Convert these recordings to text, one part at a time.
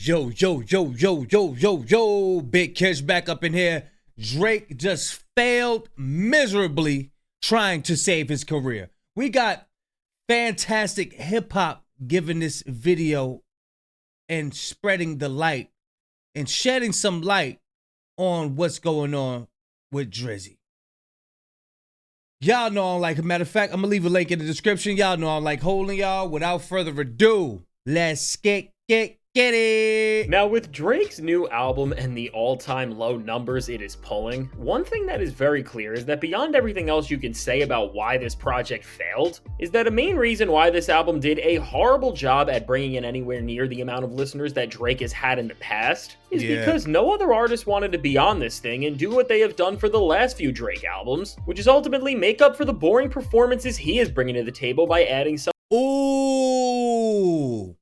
Yo, yo, yo, yo, yo, yo, yo, Big Kish back up in here. Drake just failed miserably trying to save his career. We got fantastic hip hop giving this video and spreading the light and shedding some light on what's going on with Drizzy. Y'all know I don't like, a matter of fact, I'm gonna leave a link in the description. Y'all know I don't like holding y'all. Without further ado, let's get it. Now, with Drake's new album and the all-time low numbers it is pulling, one thing that is very clear is that beyond everything else you can say about why this project failed, is that a main reason why this album did a horrible job at bringing in anywhere near the amount of listeners that Drake has had in the past is because no other artist wanted to be on this thing and do what they have done for the last few Drake albums, which is ultimately make up for the boring performances he is bringing to the table by adding some— Ooh.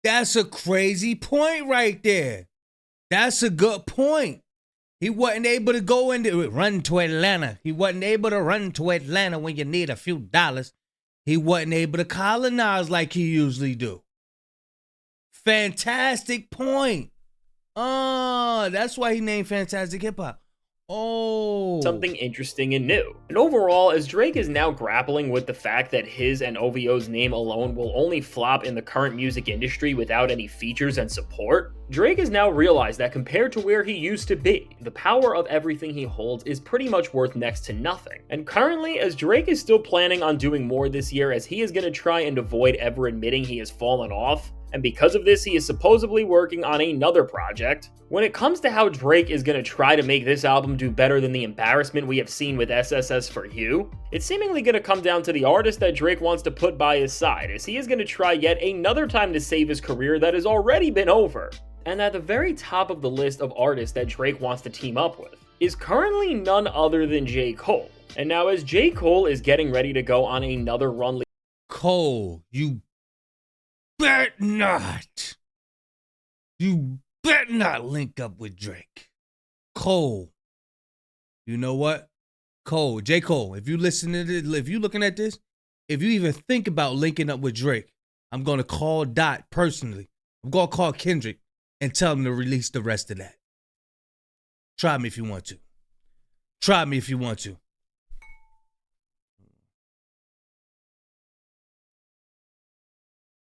That's a crazy point right there. That's a good point. He wasn't able to run to Atlanta. He wasn't able to run to Atlanta when you need a few dollars. He wasn't able to colonize like he usually do. Fantastic point. That's why he named Fantastic Hip Hop. Something interesting and new. And overall, as Drake is now grappling with the fact that his and OVO's name alone will only flop in the current music industry without any features and support, Drake has now realized that compared to where he used to be, the power of everything he holds is pretty much worth next to nothing. And currently, as Drake is still planning on doing more this year, as he is going to try and avoid ever admitting he has fallen off, and because of this, he is supposedly working on another project. When it comes to how Drake is going to try to make this album do better than the embarrassment we have seen with SSS For You, it's seemingly going to come down to the artist that Drake wants to put by his side, as he is going to try yet another time to save his career that has already been over. And at the very top of the list of artists that Drake wants to team up with is currently none other than J. Cole. And now as J. Cole is getting ready to go on another run— Cole, you bet not. You bet not link up with Drake. Cole. You know what? Cole, J. Cole, if you listen to this, if you looking at this, if you even think about linking up with Drake, I'm going to call Dot personally. I'm going to call Kendrick and tell him to release the rest of that. Try me if you want to. Try me if you want to.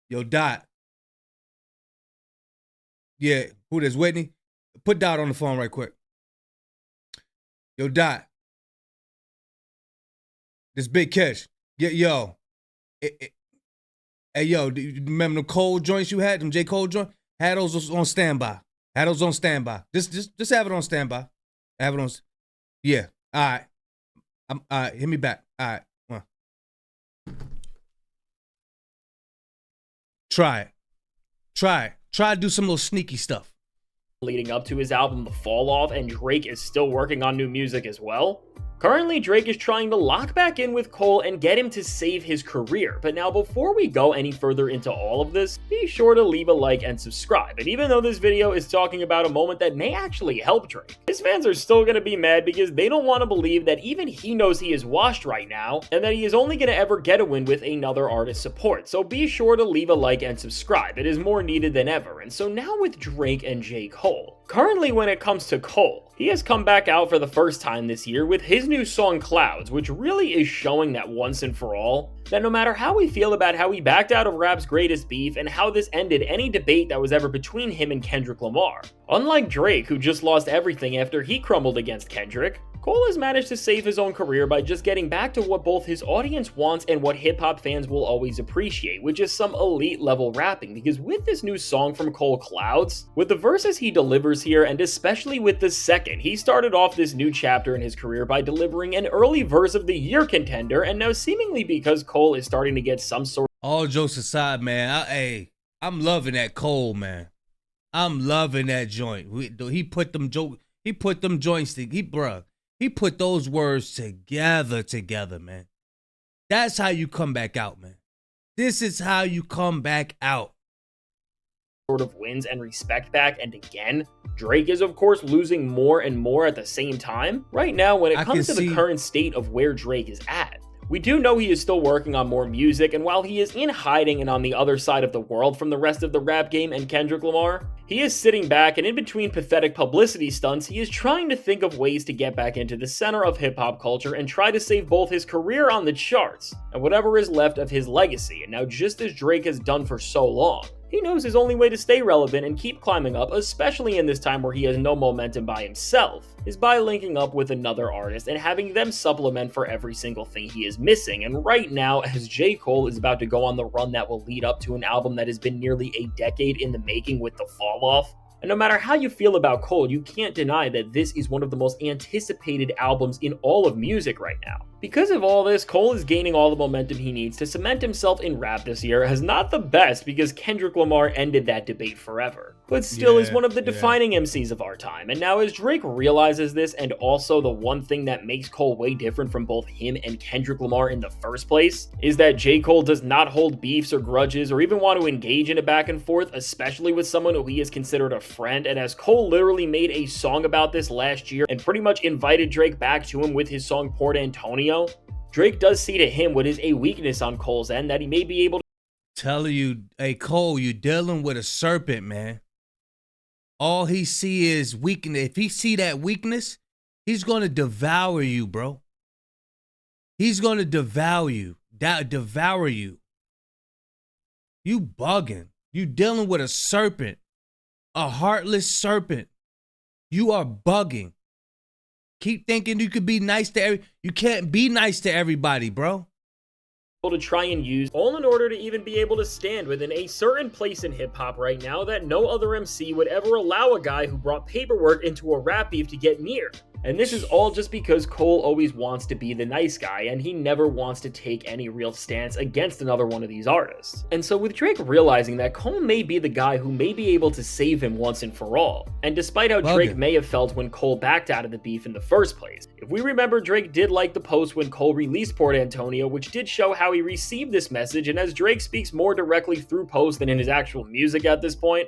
Yo, Dot. Yeah, who this, Whitney? Put Dot on the phone right quick. Yo, Dot. This Big Kish. Yeah, yo. Hey, yo, do you remember the Cole joints you had? Them J. Cole joints? Had those on standby. Had those on standby. Just have it on standby. Have it on. Yeah. All right. All right. Hit me back. All right. Come on. Try it. Try to do some little sneaky stuff. Leading up to his album The Fall Off, and Drake is still working on new music as well. Currently, Drake is trying to lock back in with Cole and get him to save his career. But now, before we go any further into all of this, be sure to leave a like and subscribe. And even though this video is talking about a moment that may actually help Drake, his fans are still going to be mad because they don't want to believe that even he knows he is washed right now, and that he is only going to ever get a win with another artist's support. So be sure to leave a like and subscribe. It is more needed than ever. And so now with Drake and J. Cole. Currently, when it comes to Cole, he has come back out for the first time this year with his new song Clouds, which really is showing that once and for all, that no matter how we feel about how he backed out of rap's greatest beef and how this ended any debate that was ever between him and Kendrick Lamar, unlike Drake, who just lost everything after he crumbled against Kendrick, Cole has managed to save his own career by just getting back to what both his audience wants and what hip-hop fans will always appreciate, which is some elite level rapping. Because with this new song from Cole, Clouds, with the verses he delivers here, and especially with the second, he started off this new chapter in his career by delivering an early verse of the year contender, and now seemingly because Cole is starting to get some sort— All jokes aside, man, I'm loving that Cole, man. I'm loving that joint. He put them joints he put those words together, man. That's how you come back out, man. This is how you come back out. Sort of wins and respect back, and again, Drake is of course losing more and more at the same time. Right now, when it comes to the current state of where Drake is at, We do know he is still working on more music, and while he is in hiding and on the other side of the world from the rest of the rap game and Kendrick Lamar, he is sitting back, and in between pathetic publicity stunts, he is trying to think of ways to get back into the center of hip-hop culture and try to save both his career on the charts and whatever is left of his legacy. And now, just as Drake has done for so long, he knows his only way to stay relevant and keep climbing up, especially in this time where he has no momentum by himself, is by linking up with another artist and having them supplement for every single thing he is missing. And right now, as J. Cole is about to go on the run that will lead up to an album that has been nearly a decade in the making with The Fall Off, and no matter how you feel about Cole, you can't deny that this is one of the most anticipated albums in all of music right now. Because of all this, Cole is gaining all the momentum he needs to cement himself in rap this year, as not the best because Kendrick Lamar ended that debate forever, but still is one of the defining MCs of our time. And now as Drake realizes this, and also the one thing that makes Cole way different from both him and Kendrick Lamar in the first place, is that J. Cole does not hold beefs or grudges or even want to engage in a back and forth, especially with someone who he is considered a friend. And as Cole literally made a song about this last year and pretty much invited Drake back to him with his song Port Antonio, Drake does see to him what is a weakness on Cole's end that he may be able to. Telling you, hey Cole, you dealing with a serpent, man. All he see is weakness. If he see that weakness, he's gonna devour you, bro. He's gonna devour you. Devour you. You bugging. You dealing with a serpent. A heartless serpent. You are bugging. Keep thinking you could be nice to you can't be nice to everybody, bro. To try and use, all in order to even be able to stand within a certain place in hip-hop right now that no other MC would ever allow a guy who brought paperwork into a rap beef to get near. And this is all just because Cole always wants to be the nice guy, and he never wants to take any real stance against another one of these artists. And so with Drake realizing that Cole may be the guy who may be able to save him once and for all, and despite how Drake may have felt when Cole backed out of the beef in the first place, if we remember, Drake did like the post when Cole released Port Antonio, which did show how he received this message, and as Drake speaks more directly through post than in his actual music at this point,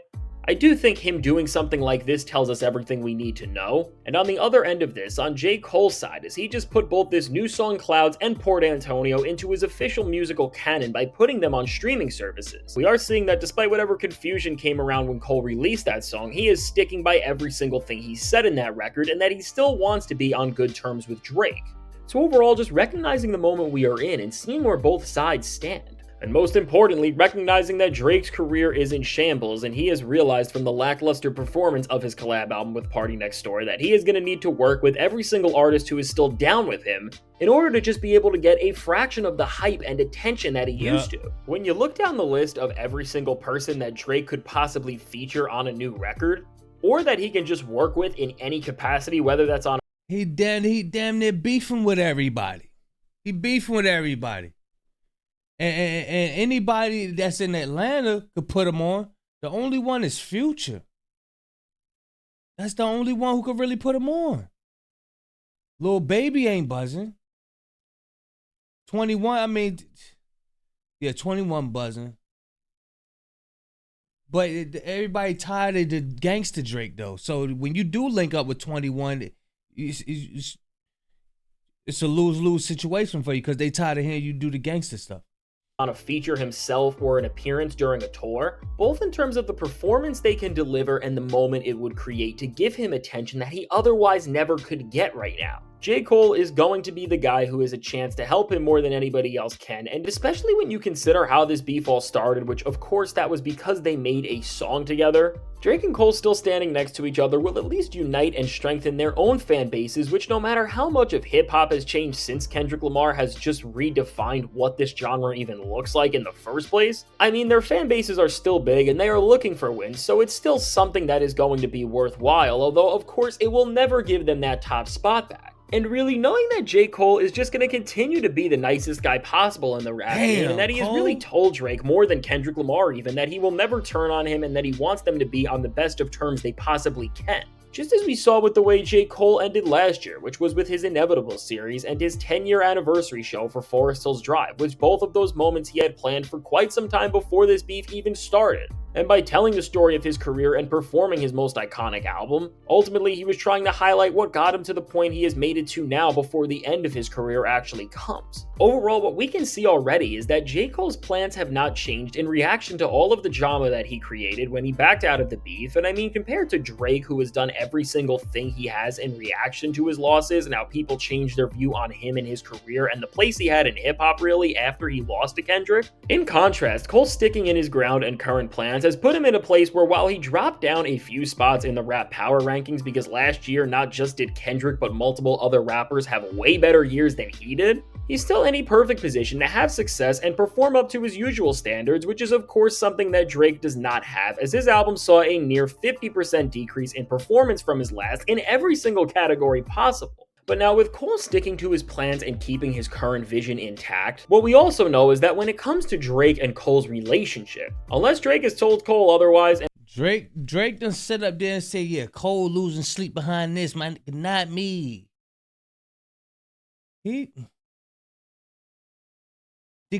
I do think him doing something like this tells us everything we need to know. And on the other end of this, on J. Cole's side, is he just put both this new song Clouds and Port Antonio into his official musical canon by putting them on streaming services. We are seeing that despite whatever confusion came around when Cole released that song, he is sticking by every single thing he said in that record, and that he still wants to be on good terms with Drake. So overall, just recognizing the moment we are in and seeing where both sides stand. And most importantly, recognizing that Drake's career is in shambles, and he has realized from the lackluster performance of his collab album with Party Next Door that he is going to need to work with every single artist who is still down with him in order to just be able to get a fraction of the hype and attention that he used to. When you look down the list of every single person that Drake could possibly feature on a new record, or that he can just work with in any capacity, whether that's on he damn near beefing with everybody. He beefing with everybody. And anybody that's in Atlanta could put him on. The only one is Future. That's the only one who could really put him on. Lil Baby ain't buzzing. 21, I mean, yeah, 21 buzzing. But everybody tired of the gangster Drake, though. So when you do link up with 21, it's a lose-lose situation for you because they tired of hearing you do the gangster stuff. On a feature himself or an appearance during a tour, both in terms of the performance they can deliver and the moment it would create to give him attention that he otherwise never could get right now. J. Cole is going to be the guy who has a chance to help him more than anybody else can, and especially when you consider how this beef all started, which of course that was because they made a song together. Drake and Cole still standing next to each other will at least unite and strengthen their own fan bases, which no matter how much of hip-hop has changed since Kendrick Lamar has just redefined what this genre even looks like in the first place, I mean, their fan bases are still big and they are looking for wins, so it's still something that is going to be worthwhile, although of course it will never give them that top spot back. And really knowing that J. Cole is just going to continue to be the nicest guy possible in the rap game, and that he has really told Drake more than Kendrick Lamar even that he will never turn on him and that he wants them to be on the best of terms they possibly can. Just as we saw with the way J. Cole ended last year, which was with his Inevitable series and his 10-year anniversary show for Forest Hills Drive, which both of those moments he had planned for quite some time before this beef even started. And by telling the story of his career and performing his most iconic album, ultimately he was trying to highlight what got him to the point he has made it to now before the end of his career actually comes. Overall, what we can see already is that J. Cole's plans have not changed in reaction to all of the drama that he created when he backed out of the beef, and I mean, compared to Drake, who has done every single thing he has in reaction to his losses and how people changed their view on him and his career and the place he had in hip-hop really after he lost to Kendrick. In contrast, Cole sticking in his ground and current plans has put him in a place where while he dropped down a few spots in the rap power rankings because last year not just did Kendrick but multiple other rappers have way better years than he did, he's still in a perfect position to have success and perform up to his usual standards, which is of course something that Drake does not have, as his album saw a near 50% decrease in performance from his last in every single category possible. But now with Cole sticking to his plans and keeping his current vision intact, what we also know is that when it comes to Drake and Cole's relationship, unless Drake has told Cole otherwise, Drake done sit up there and say, yeah, Cole losing sleep behind this, man, not me. Did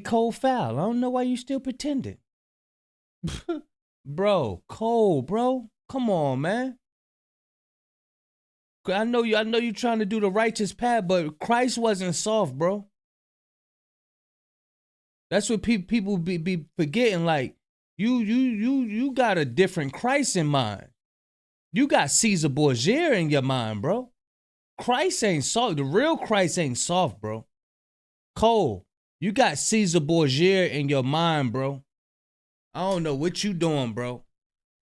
Cole foul? I don't know why you still pretending. Bro, Cole, bro. Come on, man. I know you trying to do the righteous path, but Christ wasn't soft, bro. That's what people be forgetting. Like, you got a different Christ in mind. You got Caesar Borgia in your mind, bro. Christ ain't soft. The real Christ ain't soft, bro. Cole, you got Caesar Borgia in your mind, bro. I don't know what you doing, bro.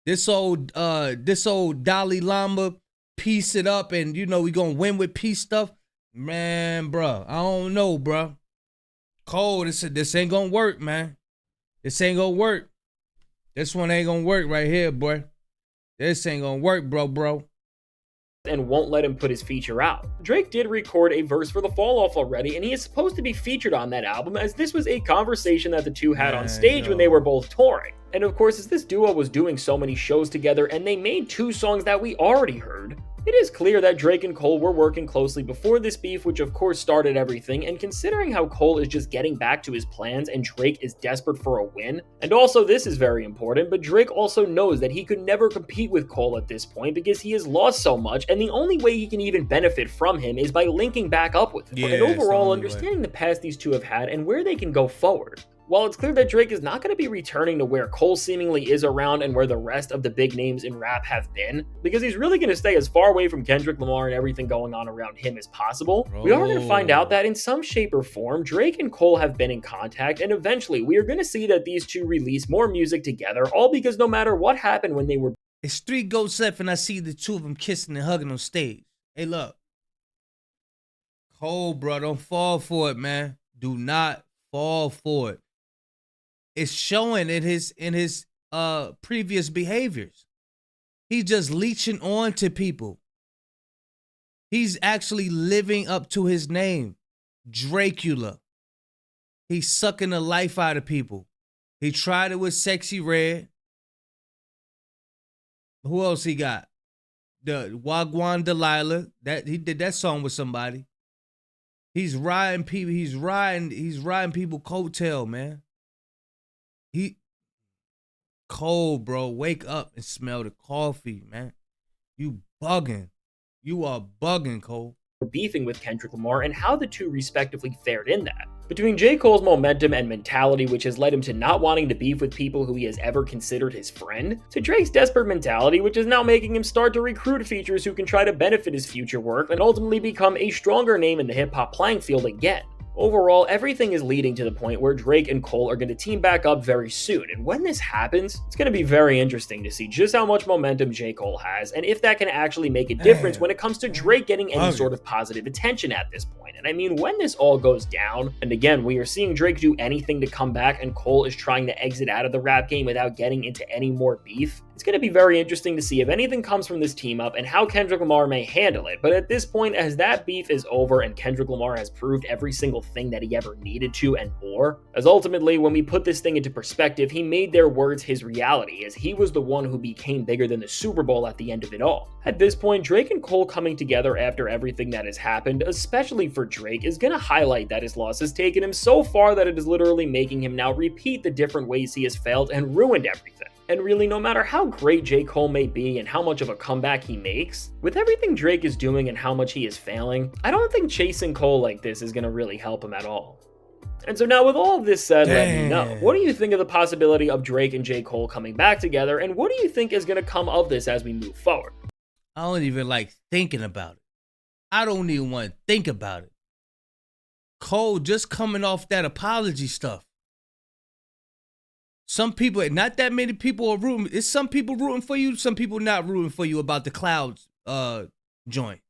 This old Dalai Lama, piece it up and, you know, we gonna win with peace stuff. Man, bro, I don't know, bro. Cole, this ain't gonna work, man. This ain't gonna work. This one ain't gonna work right here, boy. This ain't gonna work, bro. And won't let him put his feature out. Drake did record a verse for The Fall Off already, and he is supposed to be featured on that album, as this was a conversation that the two had on stage when they were both touring. And of course, as this duo was doing so many shows together and they made two songs that we already heard, it is clear that Drake and Cole were working closely before this beef, which of course started everything, and considering how Cole is just getting back to his plans and Drake is desperate for a win, and also this is very important, but Drake also knows that he could never compete with Cole at this point because he has lost so much, and the only way he can even benefit from him is by linking back up with him. Yeah, and overall, understanding the past these two have had and where they can go forward. While it's clear that Drake is not going to be returning to where Cole seemingly is around and where the rest of the big names in rap have been, because he's really going to stay as far away from Kendrick Lamar and everything going on around him as possible, we are going to find out that in some shape or form, Drake and Cole have been in contact, and eventually we are going to see that these two release more music together, all because no matter what happened when they were... It's 3 goats left and I see the two of them kissing and hugging on stage. Hey, look. Cole, bro, don't fall for it, man. Do not fall for it. It's showing in his previous behaviors. He's just leeching on to people. He's actually living up to his name, Dracula. He's sucking the life out of people. He tried it with Sexy Red. Who else he got? The Wagwan Delilah. That he did that song with somebody. He's riding people. He's riding people coattail, man. Cole, bro, wake up and smell the coffee, man. You bugging. You are bugging, Cole. Beefing with Kendrick Lamar and how the two respectively fared in that. Between J. Cole's momentum and mentality, which has led him to not wanting to beef with people who he has ever considered his friend, to Drake's desperate mentality, which is now making him start to recruit features who can try to benefit his future work and ultimately become a stronger name in the hip-hop playing field again. Overall, everything is leading to the point where Drake and Cole are going to team back up very soon, and when this happens, it's going to be very interesting to see just how much momentum J. Cole has, and if that can actually make a difference when it comes to Drake getting any sort of positive attention at this point. And I mean, when this all goes down, and again, we are seeing Drake do anything to come back, and Cole is trying to exit out of the rap game without getting into any more beef, it's going to be very interesting to see if anything comes from this team up and how Kendrick Lamar may handle it. But at this point, as that beef is over and Kendrick Lamar has proved every single thing that he ever needed to and more, as ultimately, when we put this thing into perspective, he made their words his reality, as he was the one who became bigger than the Super Bowl at the end of it all. At this point, Drake and Cole coming together after everything that has happened, especially for Drake, is going to highlight that his loss has taken him so far that it is literally making him now repeat the different ways he has failed and ruined everything. And really, no matter how great J. Cole may be and how much of a comeback he makes, with everything Drake is doing and how much he is failing, I don't think chasing Cole like this is gonna really help him at all. And so now with all of this said, let me know, what do you think of the possibility of Drake and J. Cole coming back together, and what do you think is gonna come of this as we move forward? I don't even like thinking about it. I don't even want to think about it. Cole just coming off that apology stuff. Some people, not that many people are rooting. It's some people rooting for you, some people not rooting for you about the Clouds joint.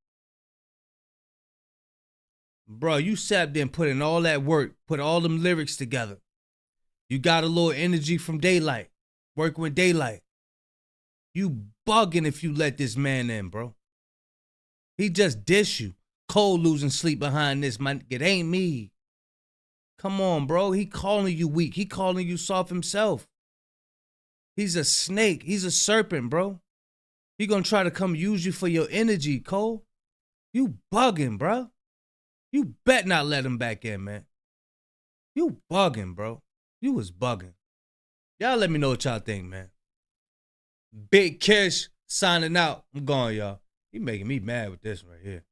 Bro, you sat there and put in all that work, put all them lyrics together. You got a little energy from Daylight, working with Daylight. You bugging if you let this man in, bro. He just dish you. Cole losing sleep behind this, man. It ain't me. Come on, bro. He calling you weak. He calling you soft himself. He's a snake. He's a serpent, bro. He gonna try to come use you for your energy, Cole. You bugging, bro. You bet not let him back in, man. You bugging, bro. You was bugging. Y'all let me know what y'all think, man. Big Kish signing out. I'm gone, y'all. He making me mad with this right here.